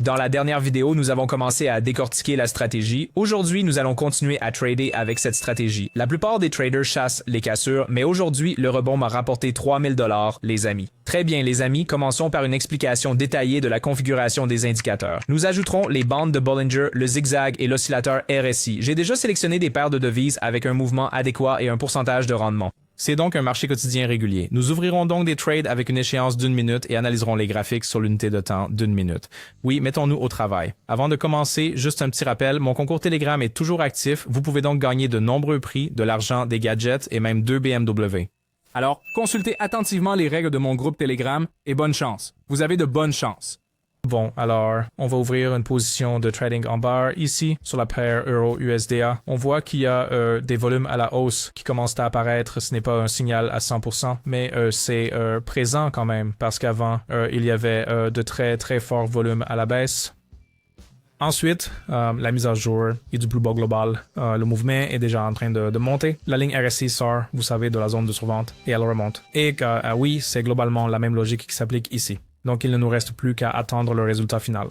Dans la dernière vidéo, nous avons commencé à décortiquer la stratégie. Aujourd'hui, nous allons continuer à trader avec cette stratégie. La plupart des traders chassent les cassures, mais aujourd'hui, le rebond m'a rapporté 3000 $, les amis. Très bien, les amis, commençons par une explication détaillée de la configuration des indicateurs. Nous ajouterons les bandes de Bollinger, le zigzag et l'oscillateur RSI. J'ai déjà sélectionné des paires de devises avec un mouvement adéquat et un pourcentage de rendement. C'est donc un marché quotidien régulier. Nous ouvrirons donc des trades avec une échéance d'1 minute et analyserons les graphiques sur l'unité de temps d'1 minute. Oui, mettons-nous au travail. Avant de commencer, juste un petit rappel, mon concours Telegram est toujours actif. Vous pouvez donc gagner de nombreux prix, de l'argent, des gadgets et même 2 BMW. Alors, consultez attentivement les règles de mon groupe Telegram et bonne chance. Vous avez de bonnes chances. Bon, alors, on va ouvrir une position de trading en barre ici, sur la paire Euro-USDA. On voit qu'il y a des volumes à la hausse qui commencent à apparaître. Ce n'est pas un signal à 100%, mais c'est présent quand même, parce qu'avant, il y avait de très très forts volumes à la baisse. Ensuite, la mise à jour et du Blue Ball global. Le mouvement est déjà en train de monter. La ligne RSI sort, vous savez, de la zone de survente et elle remonte. Et oui, c'est globalement la même logique qui s'applique ici. Donc, il ne nous reste plus qu'à attendre le résultat final.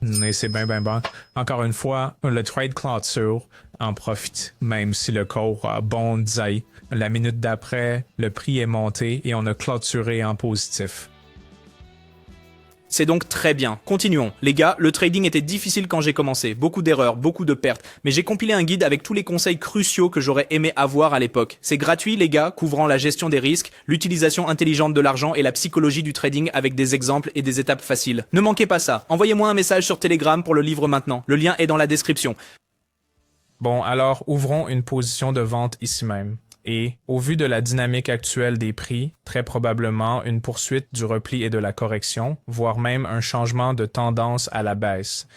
Et c'est bien. Encore une fois, le trade clôture en profite, même si le cours a bondi. La minute d'après, le prix est monté et on a clôturé en positif. C'est donc très bien. Continuons. Les gars, le trading était difficile quand j'ai commencé. Beaucoup d'erreurs, beaucoup de pertes. Mais j'ai compilé un guide avec tous les conseils cruciaux que j'aurais aimé avoir à l'époque. C'est gratuit, les gars, couvrant la gestion des risques, l'utilisation intelligente de l'argent et la psychologie du trading avec des exemples et des étapes faciles. Ne manquez pas ça. Envoyez-moi un message sur Telegram pour le livre maintenant. Le lien est dans la description. Bon, alors, ouvrons une position de vente ici même. Et, au vu de la dynamique actuelle des prix, très probablement une poursuite du repli et de la correction, voire même un changement de tendance à la baisse,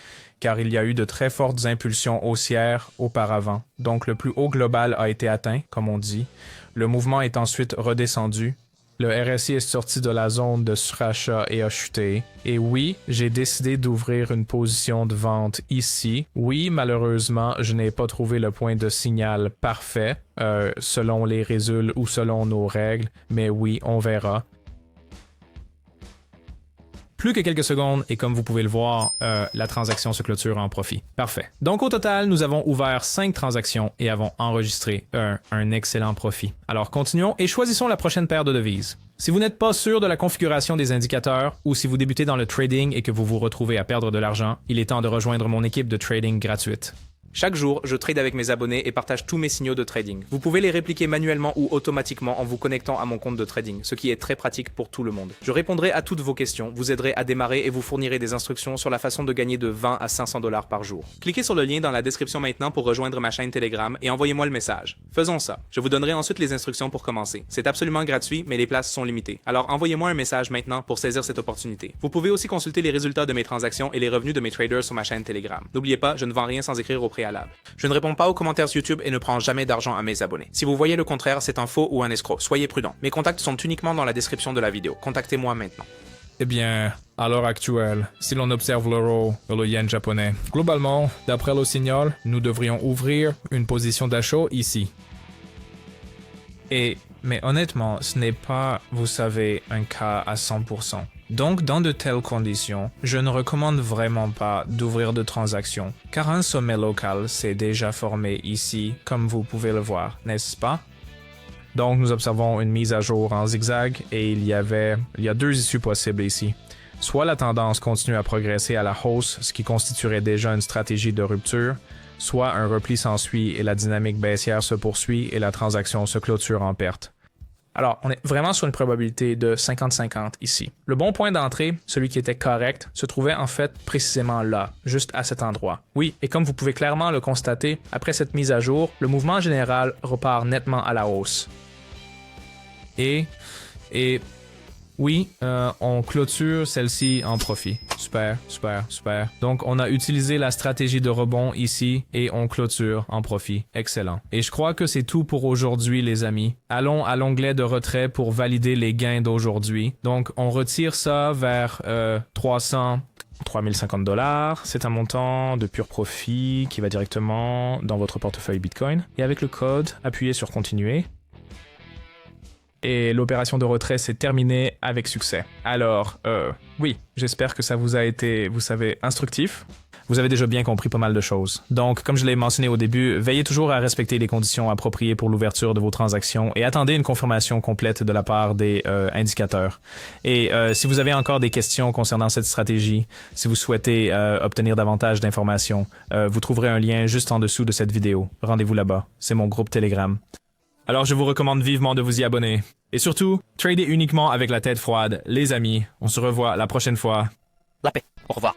car il y a eu de très fortes impulsions haussières auparavant. Donc le plus haut global a été atteint, comme on dit. Le mouvement est ensuite redescendu. Le RSI est sorti de la zone de surachat et a chuté. Et oui, j'ai décidé d'ouvrir une position de vente ici. Oui, malheureusement, je n'ai pas trouvé le point de signal parfait, selon les résultats ou selon nos règles, mais oui, on verra. Plus que quelques secondes et comme vous pouvez le voir, la transaction se clôture en profit. Parfait. Donc au total, nous avons ouvert 5 transactions et avons enregistré un excellent profit. Alors continuons et choisissons la prochaine paire de devises. Si vous n'êtes pas sûr de la configuration des indicateurs ou si vous débutez dans le trading et que vous vous retrouvez à perdre de l'argent, il est temps de rejoindre mon équipe de trading gratuite. Chaque jour, je trade avec mes abonnés et partage tous mes signaux de trading. Vous pouvez les répliquer manuellement ou automatiquement en vous connectant à mon compte de trading, ce qui est très pratique pour tout le monde. Je répondrai à toutes vos questions, vous aiderai à démarrer et vous fournirai des instructions sur la façon de gagner de 20 à 500 $ par jour. Cliquez sur le lien dans la description maintenant pour rejoindre ma chaîne Telegram et envoyez-moi le message. Faisons ça. Je vous donnerai ensuite les instructions pour commencer. C'est absolument gratuit, mais les places sont limitées. Alors envoyez-moi un message maintenant pour saisir cette opportunité. Vous pouvez aussi consulter les résultats de mes transactions et les revenus de mes traders sur ma chaîne Telegram. N'oubliez pas, je ne vends rien sans écrire au préalable. Je ne réponds pas aux commentaires YouTube et ne prends jamais d'argent à mes abonnés. Si vous voyez le contraire, c'est un faux ou un escroc. Soyez prudent. Mes contacts sont uniquement dans la description de la vidéo. Contactez-moi maintenant. Eh bien, à l'heure actuelle, si l'on observe l'euro et le yen japonais, globalement, d'après le signal, nous devrions ouvrir une position d'achat ici. Mais honnêtement, ce n'est pas, vous savez, un cas à 100%. Donc, dans de telles conditions, je ne recommande vraiment pas d'ouvrir de transactions, car un sommet local s'est déjà formé ici, comme vous pouvez le voir, n'est-ce pas? Donc, nous observons une mise à jour en zigzag et il y a 2 issues possibles ici. Soit la tendance continue à progresser à la hausse, ce qui constituerait déjà une stratégie de rupture, soit un repli s'ensuit et la dynamique baissière se poursuit et la transaction se clôture en perte. Alors, on est vraiment sur une probabilité de 50-50 ici. Le bon point d'entrée, celui qui était correct, se trouvait en fait précisément là, juste à cet endroit. Oui, et comme vous pouvez clairement le constater, après cette mise à jour, le mouvement général repart nettement à la hausse. Et oui, on clôture celle-ci en profit. Super. Donc, on a utilisé la stratégie de rebond ici et on clôture en profit. Excellent. Et je crois que c'est tout pour aujourd'hui, les amis. Allons à l'onglet de retrait pour valider les gains d'aujourd'hui. Donc, on retire ça vers 3050 $. C'est un montant de pur profit qui va directement dans votre portefeuille Bitcoin. Et avec le code, appuyez sur continuer. Et l'opération de retrait s'est terminée avec succès. Alors, oui, j'espère que ça vous a été, vous savez, instructif. Vous avez déjà bien compris pas mal de choses. Donc, comme je l'ai mentionné au début, veillez toujours à respecter les conditions appropriées pour l'ouverture de vos transactions et attendez une confirmation complète de la part des indicateurs. Et si vous avez encore des questions concernant cette stratégie, si vous souhaitez obtenir davantage d'informations, vous trouverez un lien juste en dessous de cette vidéo. Rendez-vous là-bas. C'est mon groupe Telegram. Alors, je vous recommande vivement de vous y abonner. Et surtout, tradez uniquement avec la tête froide. Les amis, on se revoit la prochaine fois. La paix. Au revoir.